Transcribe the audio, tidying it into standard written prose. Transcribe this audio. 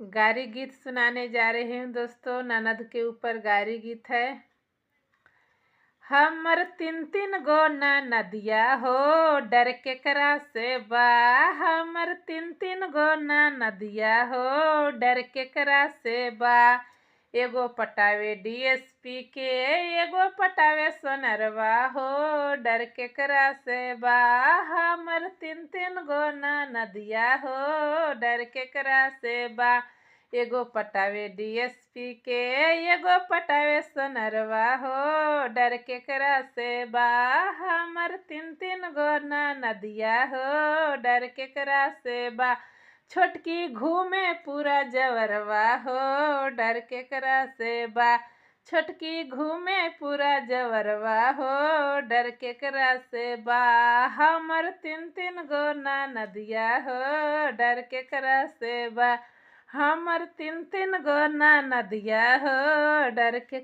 गारी गीत सुनाने जा रही हूँ दोस्तों। ननद के ऊपर गारी गीत है। हमर तीन तीन गो नदिया हो, डर के करा से बा। हमर तीन तीन गो नदिया हो, डर के करा से बा। एगो पटावे डीएसपी के, एगो पटावे सोनरवा हो, डर के करा से बा। हमर तीन तीन गो नदिया हो, डर के करा से बा। एगो पटावे डीएसपी के, एगो पटावे सोनरवा हो, डर के करा से बा। हमर तीन तीन गो नदिया हो, डर के करा से बा। छोटकी घूमे पूरा जवरवा हो, डर के करा से बा। छोटकी घूमे पूरा जवरवा हो, डर के करा से बा। हमर तीन तीन गो नदिया हो, डर के करा से बा। हमर तीन तीन गो नदिया हो, डर के